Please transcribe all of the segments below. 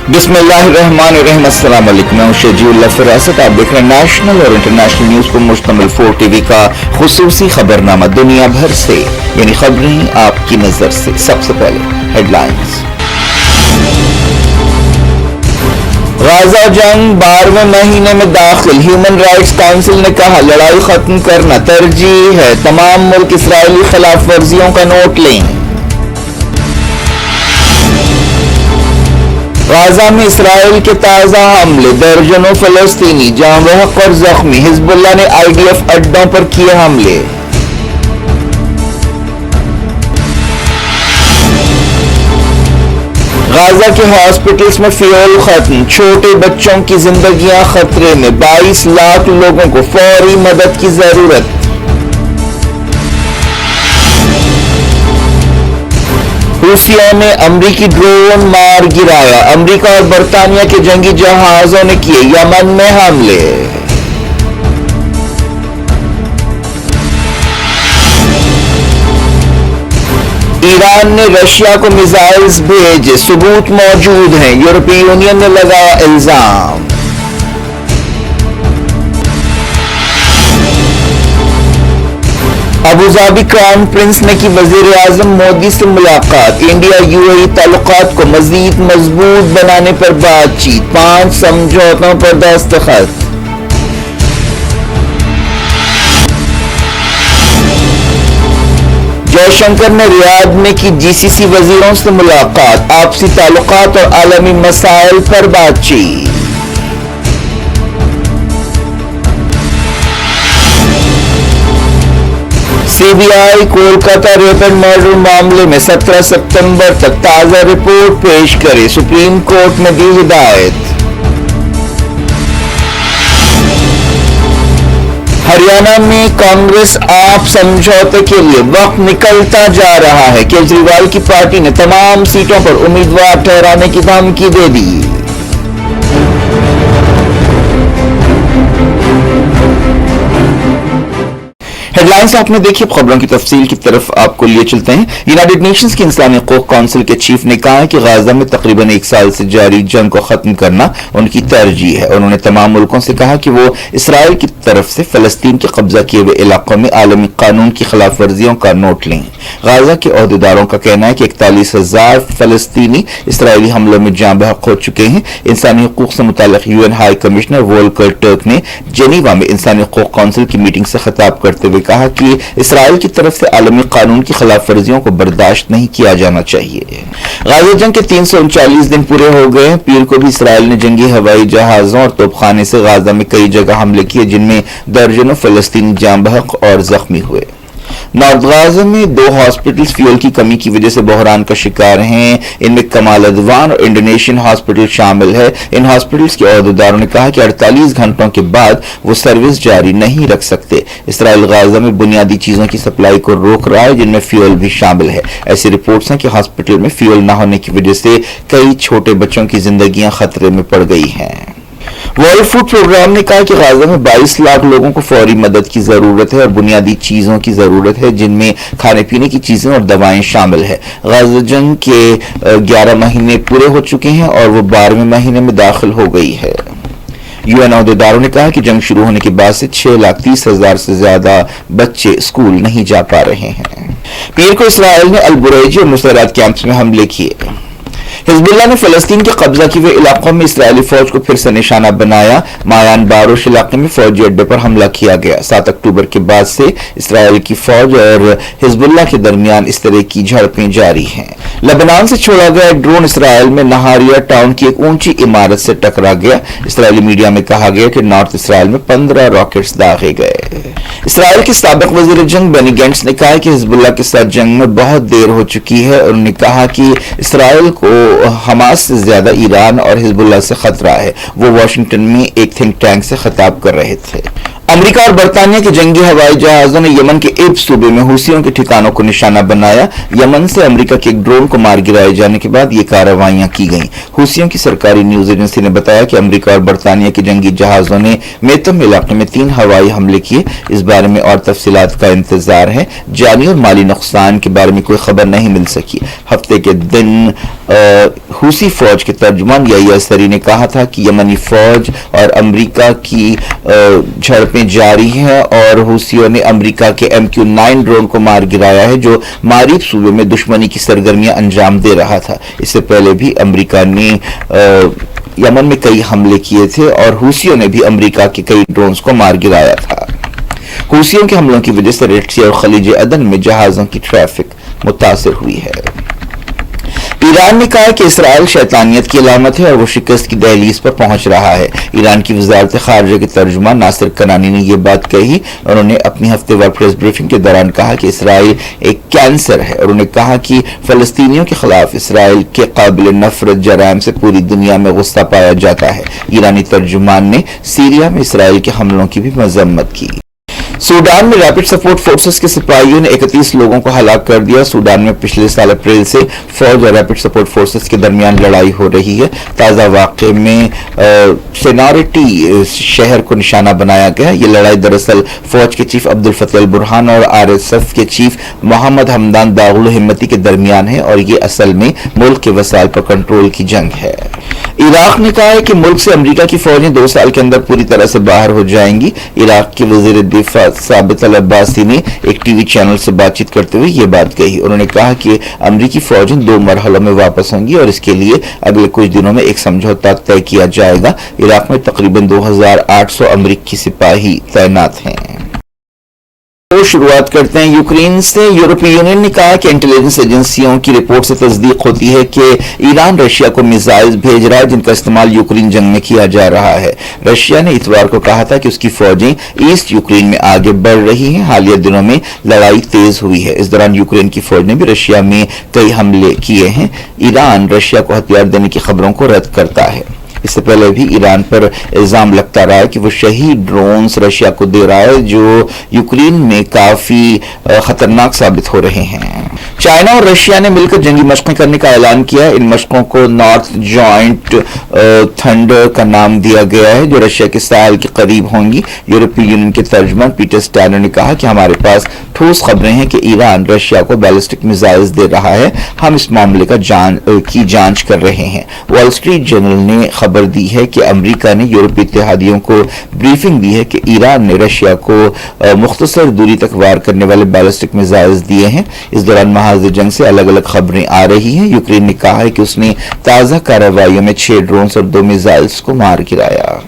बिस्मिल्लाहिर्रहमानिर्रहीम। अस्सलाम वालेकुम। मैं शजीउल्लाह फिरासत। आप देख रहे हैं नेशनल और इंटरनेशनल न्यूज पर मुश्तमिल 4TV का खुसूसी खबरनामा दुनिया भर से, यानी खबरें आपकी नजर से। सबसे पहले हेडलाइंस। गाजा जंग 12वें महीने में दाखिल। ह्यूमन राइट्स काउंसिल ने कहा लड़ाई खत्म करना तरजीह है। तमाम मुल्क इसराइली खिलाफ वर्जियों का नोट लें। गाजा में इसराइल के ताज़ा हमले, दर्जनों फलस्तीनी जाँ बहक और जख्मी। हिजबुल्लाह ने IDF अड्डों पर किए हमले। गाजा के हॉस्पिटल्स में फ्यूल खत्म, छोटे बच्चों की जिंदगियां खतरे में। 22 लाख लोगों को फौरी मदद की जरूरत। रूसिया ने अमरीकी ड्रोन मार गिराया। अमरीका और बरतानिया के जंगी जहाजों ने किए यमन में हमले। ईरान ने रशिया को मिसाइल्स भेजे, सबूत मौजूद हैं। यूरोपीय यूनियन ने लगाया इल्जाम। अबुधाबी क्राउन प्रिंस ने की वजीर आजम मोदी से मुलाकात। इंडिया UAE ताल्लुकात को मजीद मजबूत बनाने पर बातचीत। 5 समझौतों पर दस्तखत। जयशंकर ने रियाद में की GCC वजीरों से मुलाकात। आपसी ताल्लुकात और आलमी मसाइल पर बातचीत। CBI Kolkata rape and murder मामले में 17 सितंबर तक ताजा रिपोर्ट पेश करे, सुप्रीम कोर्ट ने दी हिदायत। हरियाणा में कांग्रेस आप समझौते के लिए वक्त निकलता जा रहा है। केजरीवाल की पार्टी ने तमाम सीटों पर उम्मीदवार ठहराने की धमकी दे दी। हेडलाइंस आपने देखी। खबरों की तफसील की तरफ आपको लिए चलते हैं। यूनाइटेड नेशंस की इंसानी हकूक काउंसिल के चीफ ने कहा है कि गाजा में तकरीबन 1 साल से जारी जंग को खत्म करना उनकी तरजीह है। उन्होंने तमाम मुल्कों से कहा कि वो इसराइल की तरफ से फलस्तीन के कब्जा किए हुए इलाकों में आलमी कानून की खिलाफ वर्जियों का नोट लें। गाजा के अहदेदारों का कहना है कि 41,000 फलस्तीनी इसराइली हमलों में जाँ बहक हो चुके हैं। इंसानी हकूक से मुताल्लिक UN high commissioner Volker Turk ने जेनीवा में इंसानी हकूक काउंसिल की मीटिंग से खिताब करते हुए कहा कि इसराइल की तरफ से आलमी कानून की खिलाफ वर्जियों को बर्दाश्त नहीं किया जाना चाहिए। गाजा जंग के 339 दिन पूरे हो गए। पीर को भी इसराइल ने जंगी हवाई जहाजों और तोपखाने से गाजा में कई जगह हमले किए, जिनमें दर्जनों फलस्तीनी जाँ बहक और जख्मी हुए। नॉर्थ गाजा में 2 हॉस्पिटल्स फ्यूल की कमी की वजह से बहरान का शिकार हैं। इनमें कमाल अदवान और इंडोनेशियन हॉस्पिटल शामिल है। इन हॉस्पिटल्स के अहदेदारों ने कहा कि 48 घंटों के बाद वो सर्विस जारी नहीं रख सकते। इसराइल गाजा में बुनियादी चीजों की सप्लाई को रोक रहा है, जिनमें फ्यूल भी शामिल है। ऐसी रिपोर्ट्स हैं कि हॉस्पिटल में फ्यूल न होने की वजह से कई छोटे बच्चों की जिंदगियां खतरे में पड़ गई हैं। वर्ल्ड फूड प्रोग्राम ने कहा कि गाजा में 22 लाख लोगों को फौरी मदद की जरूरत है और बुनियादी चीजों की जरूरत है, जिनमें खाने पीने की चीजें और दवाएं शामिल है। गाजा जंग के 11 महीने पूरे हो चुके हैं और वो 12वें महीने में दाखिल हो गई है। UN अहदेदारों ने कहा कि जंग शुरू होने के बाद से 6,30,000 से ज्यादा बच्चे स्कूल नहीं जा पा रहे हैं। पीर को इसराइल ने अल-बुरैजी और नुसैरात कैंप्स में हमले किए। हिजबुल्लाह ने फलस्तीन के कब्जा किए हुए इलाकों में इसराइली फौज को फिर से निशाना बनाया। मायान बारोश इलाके में फौजी अड्डे पर हमला किया गया। 7 अक्टूबर के बाद से इसराइल की फौज और हिजबुल्लाह के दरमियान इस तरह की झड़पें जारी हैं। लेबनान से छोड़ा गया एक ड्रोन इसराइल में नहारिया टाउन की एक ऊंची इमारत से टकरा गया। इसराइली मीडिया में कहा गया कि नॉर्थ इसराइल में 15 रॉकेट्स दागे गए। इसराइल के साबिक वजीर जंग बेनी गैंट्स ने कहा कि हिजबुल्लाह के साथ जंग में बहुत देर हो चुकी है। उन्होंने कहा कि इसराइल को हमास से ज्यादा ईरान और हिजबुल्लाह से खतरा है। वो वाशिंगटन में एक थिंक टैंक से खिताब कर रहे थे। अमेरिका और बरतानिया के जंगी हवाई जहाजों ने यमन के इब सूबे में हुसियों के ठिकानों को निशाना बनाया। यमन से अमेरिका के एक ड्रोन को मार गिराए जाने के बाद ये कार्रवाइयां की गईं। हुसियों की सरकारी न्यूज एजेंसी ने बताया कि अमेरिका और बरतानिया के जंगी जहाजों ने मेतम इलाके में 3 हवाई हमले किए। इस बारे में और तफसीलात का इंतजार है। जानी और माली नुकसान के बारे में कोई खबर नहीं मिल सकी। हफ्ते के दिन हुसी फौज के तर्जुमान याह्या सरी ने कहा था कि यमनी फौज और अमेरिका की झड़पें जारी हैं और हुसियों ने अमेरिका के MQ-9 ड्रोन को मार गिराया है जो मारीब सूबे में दुश्मनी की सरगर्मियां अंजाम दे रहा था। इससे पहले भी अमेरिका ने यमन में कई हमले किए थे और हुसियों ने भी अमेरिका के कई ड्रोन्स को मार गिराया था। हुसियों के हमलों की वजह से रेड सी और खलीज अदन में जहाजों की ट्रैफिक मुतासिर हुई है। ईरान ने कहा कि इसराइल शैतानियत की अलामत है और वो शिकस्त की दहलीज पर पहुंच रहा है। ईरान की वजारत खारजा के तर्जुमान नासिर कनानी ने यह बात कही। उन्होंने अपनी हफ्तेवार प्रेस ब्रीफिंग के दौरान कहा कि इसराइल एक कैंसर है और उन्होंने कहा कि फलस्तीनियों के खिलाफ इसराइल के काबिल नफरत जराइम से पूरी दुनिया में गुस्सा पाया जाता है। ईरानी तर्जुमान ने सीरिया में इसराइल के हमलों की भी मजम्मत की। सूडान में रैपिड सपोर्ट फोर्सेस के सिपाहियों ने 31 लोगों को हलाक कर दिया। सूडान में पिछले साल अप्रैल से फौज और रैपिड सपोर्ट फोर्सेस के दरमियान लड़ाई हो रही है। ताज़ा वाक़े में सेनारिटी शहर को निशाना बनाया गया। ये लड़ाई दरअसल फौज के चीफ अब्दुल फतेह अल बुरहान और RSF के चीफ मोहम्मद हमदान दागुल हिम्मती के दरमियान है और ये असल में मुल्क के वसाइल पर कंट्रोल की जंग है। इराक ने कहा है कि मुल्क से अमेरिका की फौजें 2 साल के अंदर पूरी तरह से बाहर हो जाएंगी। इराक के वजीर दिफा साबित अल अब्बासी ने एक टीवी चैनल से बातचीत करते हुए ये बात कही। उन्होंने कहा कि अमेरिकी फौजें 2 मरहलों में वापस होंगी और इसके लिए अगले कुछ दिनों में एक समझौता तय किया जाएगा। इराक में तकरीबन 2800 अमेरिकी सिपाही तैनात हैं। तो शुरुआत करते हैं यूक्रेन से। यूरोपीय यूनियन ने कहा कि इंटेलिजेंस एजेंसियों की रिपोर्ट से तस्दीक होती है कि ईरान रशिया को मिसाइल भेज रहा है जिनका इस्तेमाल यूक्रेन जंग में किया जा रहा है। रशिया ने इतवार को कहा था कि उसकी फौजें ईस्ट यूक्रेन में आगे बढ़ रही हैं। हालिया दिनों में लड़ाई तेज हुई है। इस दौरान यूक्रेन की फौज ने भी रशिया में कई हमले किए हैं। ईरान रशिया को हथियार देने की खबरों को रद्द करता है। इससे पहले भी ईरान पर इल्जाम लगता रहा है कि वो शहीद ड्रोन्स रशिया को दे रहा है जो यूक्रेन में काफी खतरनाक साबित हो रहे हैं। चाइना और रशिया ने मिलकर जंगी मशकें करने का ऐलान किया। इन मशकों को नॉर्थ जॉइंट थंडर का नाम दिया गया है जो रशिया के साहल के करीब होंगी। यूरोपीय यूनियन के तर्जुमान पीटर स्टैनर ने कहा कि हमारे पास ठोस खबरें हैं कि ईरान रशिया को बैलिस्टिक मिसाइल्स दे रहा है। हम इस मामले की जांच कर रहे हैं। वॉल स्ट्रीट जर्नल ने खबर दी है कि अमेरिका ने यूरोपीय इत्तेहादियों को ब्रीफिंग दी है कि ईरान ने रशिया को मुख्तसर दूरी तक वार करने वाले बैलिस्टिक मिसाइल्स दिए हैं। इस दौरान महाज जंग से अलग अलग खबरें आ रही हैं। यूक्रेन ने कहा है कि उसने ताज़ा कार्रवाइयों में 6 ड्रोन्स और 2 मिसाइल्स को मार गिराया।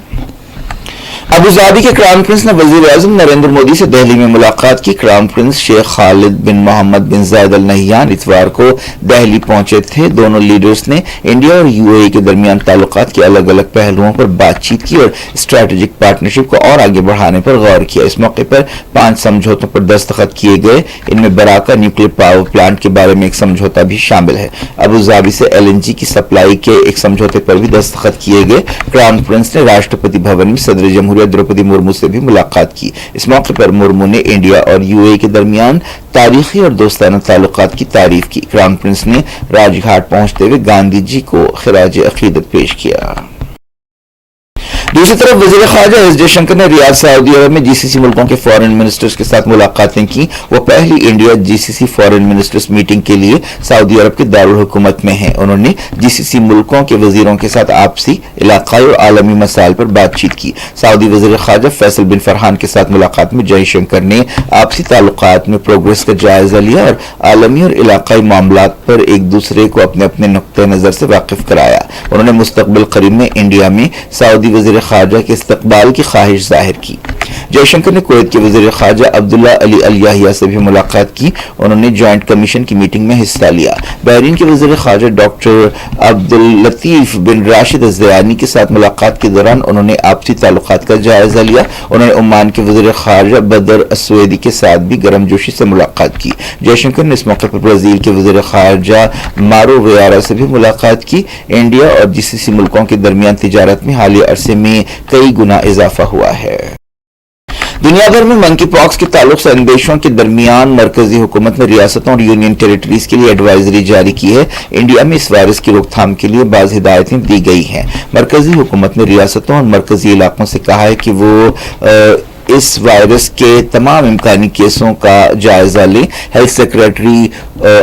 अबू धाबी के क्राउन प्रिंस ने वजीर आजम नरेंद्र मोदी से दिल्ली में मुलाकात की। क्राउन प्रिंस शेख खालिद बिन मोहम्मद बिन जायद अल नहयान इतवार को दिल्ली पहुंचे थे। दोनों लीडर्स ने इंडिया और UAE के दरमियान ताल्लुकात के अलग अलग पहलुओं पर बातचीत की और स्ट्रेटेजिक पार्टनरशिप को और आगे बढ़ाने पर गौर किया। इस मौके पर 5 समझौतों पर दस्तखत किए गए। इनमें बराका न्यूक्लियर पावर प्लांट के बारे में एक समझौता भी शामिल है। अबू धाबी से LNG की सप्लाई के एक समझौते पर भी दस्तखत किए गए। क्राउन प्रिंस ने राष्ट्रपति भवन में सदर जमहूरियत द्रौपदी मुर्मू से भी मुलाकात की। इस मौके पर मुर्मू ने इंडिया और UAE के दरमियान तारीखी और दोस्ताना ताल्लुकात की तारीफ की। क्राउन प्रिंस ने राजघाट पहुंचते हुए गांधी जी को खिराज अकीदत पेश किया। दूसरी तरफ वजीर ख़ारजा एस जयशंकर ने रियाद सऊदी अरब में GCC मुल्कों के फॉरेन मिनिस्टर्स के साथ मुलाकातें की। वो पहली India GCC foreign ministers meeting के लिए सऊदी अरब के दारुल हुकूमत में हैं। उन्होंने GCC मुल्कों के वजीरों के साथ आपसी, इलाकाई और आलमी मसाइल पर बातचीत की। सऊदी वजीर ख़ारजा फैसल बिन फरहान के साथ मुलाकात में जयशंकर ने आपसी ताल्लुकात में प्रोग्रेस का जायजा लिया और आलमी और इलाकाई मामलात पर एक दूसरे को अपने अपने नुक्ते नजर से वाकिफ कराया। उन्होंने मुस्तकबिल करीब में इंडिया में सऊदी वजीर ख़ारजा के इस्तकबाल की ख्वाहिश जाहिर की। जयशंकर ने कुवैत के वजीर ख़ारजा अब्दुल्ला अली अल याहिया से भी मुलाकात की। उन्होंने जॉइंट कमीशन की मीटिंग में हिस्सा लिया। बहरीन के वजीर ख़ारजा डॉक्टर अब्दुल लतीफ बिन राशिद अज़यानी के साथ मुलाकात के दौरान उन्होंने आपसी ताल्लुकात का जायजा लिया। उन्होंने ओमान के वजीर ख़ारजा बदर अस्वेदी के साथ भी गर्मजोशी से मुलाकात की। जयशंकर ने इस मौके पर ब्राजील के वजीर ख़ारजा मारो वेयारा से भी मुलाकात की। इंडिया और GCC मुल्कों के दरमियान तिजारत में हालिया अरसे में कई गुना इजाफा हुआ है। दुनिया भर में मंकी पॉक्स के ताल्लुक से देशों के दरमियान मरकजी हुकूमत ने रियासतों और यूनियन टेरिटरीज के लिए एडवाइजरी जारी की है। इंडिया में इस वायरस की रोकथाम के लिए बाज़ हिदायतें दी गई हैं। मरकजी हुकूमत ने रियासतों और मरकजी इलाकों से कहा है कि वो इस वायरस के तमाम इम्कानी केसों का जायजा लें। हेल्थ सेक्रेटरी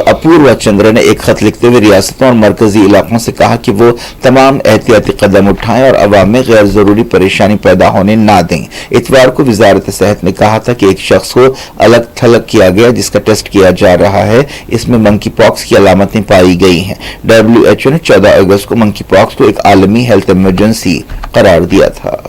अपूर्वा चंद्र ने एक खत लिखते हुए रियासतों और मरकजी इलाकों से कहा कि वो तमाम एहतियाती कदम उठाएं और अवाम में गैर जरूरी परेशानी पैदा होने ना दें। इतवार को वजारत सेहत ने कहा था कि एक शख्स को अलग थलग किया गया जिसका टेस्ट किया जा रहा है, इसमें मंकी पॉक्स की अलामतें पाई गई हैं। WHO ने 14 अगस्त को मंकी पॉक्स को एक आलमी हेल्थ इमरजेंसी करार दिया था।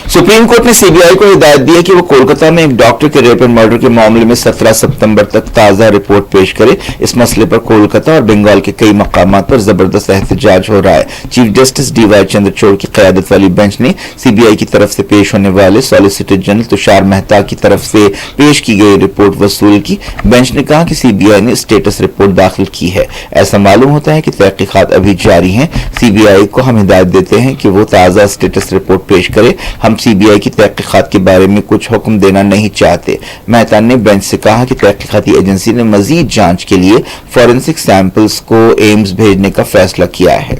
सुप्रीम कोर्ट ने सीबीआई को हिदायत दी है कि वो कोलकाता में एक डॉक्टर के रेप एंड मर्डर के मामले में 17 सितंबर तक ताज़ा रिपोर्ट पेश करे। इस मसले पर कोलकाता और बंगाल के कई मकामात पर जबरदस्त एहतजाज हो रहा है। चीफ जस्टिस DY चंद्रचूड़ की क़यादत वाली बेंच ने सीबीआई की तरफ से पेश होने वाले सॉलिसिटर जनरल तुषार मेहता की तरफ से पेश की गई रिपोर्ट वसूल की। बेंच ने कहा कि सीबीआई ने स्टेटस रिपोर्ट दाखिल की है। ऐसा मालूम होता है कि तहकीकात अभी जारी हैं। सीबीआई को हम हिदायत देते हैं कि वो ताज़ा स्टेटस रिपोर्ट पेश करे। हम सीबीआई की तहकीकात के बारे में कुछ हुक्म देना नहीं चाहते। मेहता ने बेंच से कहा कि तहकीकाती एजेंसी ने मजीद जांच के लिए फॉरेंसिक सैंपल्स को एम्स भेजने का फैसला किया है।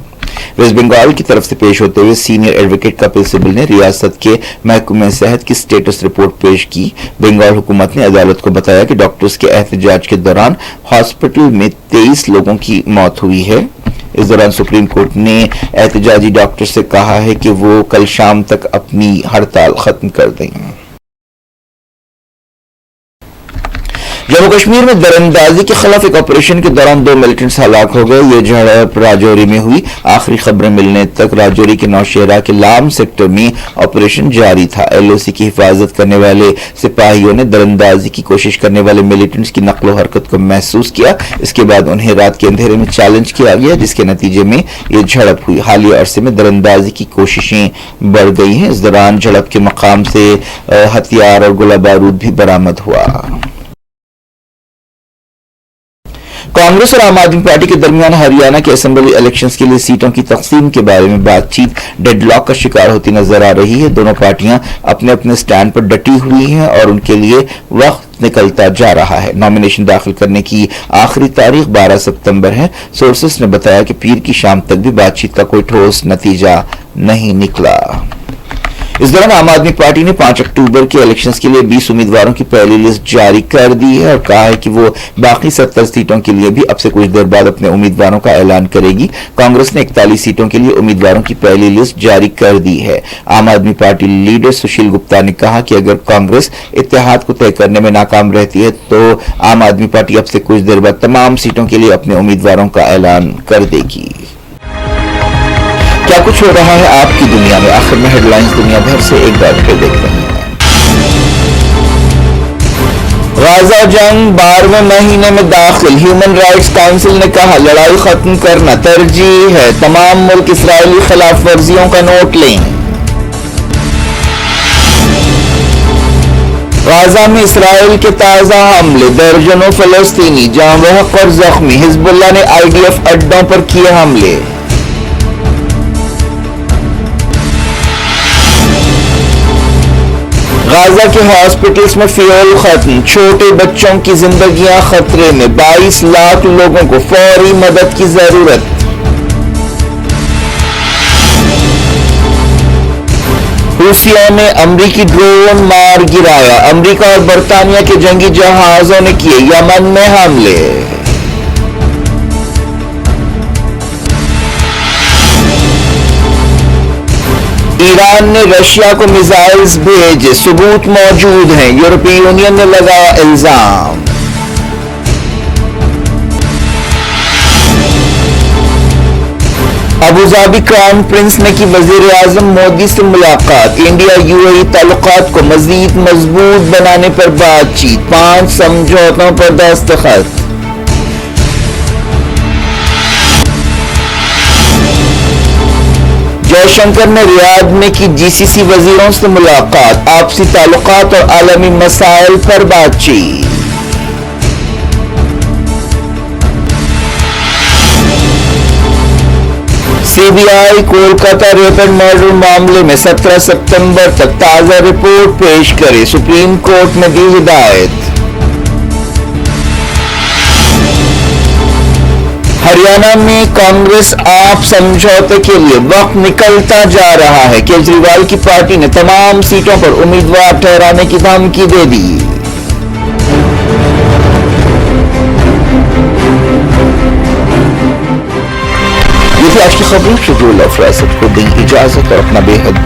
वेस्ट बंगाल की तरफ से पेश होते हुए सीनियर एडवोकेट कपिल सिब्बल ने रियासत के महकमे सेहत की स्टेटस रिपोर्ट पेश की। बंगाल हुकूमत ने अदालत को बताया कि डॉक्टर्स के एहतजाज के दौरान हॉस्पिटल में 23 लोगों की मौत हुई है। इस दौरान सुप्रीम कोर्ट ने एहतजाजी डॉक्टर से कहा है कि वो कल शाम तक अपनी हड़ताल खत्म कर दें। जम्मू कश्मीर में दरअंदाजी के खिलाफ एक ऑपरेशन के दौरान 2 मिलिटेंट्स हलाक हो गए। ये झड़प राजौरी में हुई। आखिरी खबरें मिलने तक राजौरी के नौशेरा के लाम सेक्टर में ऑपरेशन जारी था। LOC की हिफाजत करने वाले सिपाहियों ने दरअंदाजी की कोशिश करने वाले मिलिटेंट्स की नकलो हरकत को महसूस किया। इसके बाद उन्हें रात के अंधेरे में चैलेंज किया गया, जिसके नतीजे में ये झड़प हुई। हालिया अरसे में दरअंदाजी की कोशिशें बढ़ गई हैं। इस दौरान झड़प के मकाम से हथियार और गोला बारूद भी बरामद हुआ। कांग्रेस और आम आदमी पार्टी के दरमियान हरियाणा के असेंबली इलेक्शंस के लिए सीटों की तकसीम के बारे में बातचीत डेडलॉक का शिकार होती नजर आ रही है। दोनों पार्टियां अपने अपने स्टैंड पर डटी हुई हैं और उनके लिए वक्त निकलता जा रहा है। नॉमिनेशन दाखिल करने की आखिरी तारीख 12 सितंबर है। सोर्सेस ने बताया कि पीर की शाम तक भी बातचीत का कोई ठोस नतीजा नहीं निकला। इस दौरान आम आदमी पार्टी ने 5 अक्टूबर के इलेक्शंस के लिए 20 उम्मीदवारों की पहली लिस्ट जारी कर दी है और कहा है कि वो बाकी 70 सीटों के लिए भी अब से कुछ देर बाद अपने उम्मीदवारों का ऐलान करेगी। कांग्रेस ने 41 सीटों के लिए उम्मीदवारों की पहली लिस्ट जारी कर दी है। आम आदमी पार्टी लीडर सुशील गुप्ता ने कहा कि अगर कांग्रेस इत्तेहाद को तय करने में नाकाम रहती है तो आम आदमी पार्टी अब से कुछ देर बाद तमाम सीटों के लिए अपने उम्मीदवारों का ऐलान कर देगी। क्या कुछ हो रहा है आपकी दुनिया में, आखिर में हेडलाइंस दुनिया भर से एक बार फिर देखते हैं। गाजा जंग 12वें महीने में दाखिल। ह्यूमन राइट्स काउंसिल ने कहा लड़ाई खत्म करना तरजीह है। तमाम मुल्क इसराइली खिलाफ वर्जियों का नोट लें। गाजा में इसराइल के ताजा हमले, दर्जनों फलस्तीनी जान बहक और जख्मी। हिजबुल्लाह ने IDF अड्डों पर किए हमले। गाजा के हॉस्पिटल्स में फ्यूल खत्म, छोटे बच्चों की जिंदगियां खतरे में। 22 लाख लोगों को फौरी मदद की जरूरत। रूसिया ने अमरीकी ड्रोन मार गिराया। अमरीका और बरतानिया के जंगी जहाजों ने किए यमन में हमले। ईरान ने रशिया को मिसाइल्स भेजे, सबूत मौजूद हैं। यूरोपीय यूनियन ने लगाया इल्जाम। अबुधाबी क्राउन प्रिंस ने की वजीर आजम मोदी से मुलाकात। इंडिया UAE ताल्लुकात को मजीद मजबूत बनाने पर बातचीत। 5 समझौतों पर दस्तखत। जयशंकर ने रियाद में की GCC वजीरों से मुलाकात। आपसी ताल्लुकात और आलमी मसाइल पर बातचीत। CBI Kolkata rape and murder मामले में 17 सितंबर तक ताजा रिपोर्ट पेश करे, सुप्रीम कोर्ट ने दी हिदायत। हरियाणा में कांग्रेस आप समझौते के लिए वक्त निकलता जा रहा है, केजरीवाल की पार्टी ने तमाम सीटों पर उम्मीदवार ठहराने की धमकी दे दी। ये थी आज की खबरें। शेड्यूल ऑफ रासत को दी इजाजत और अपना बेहद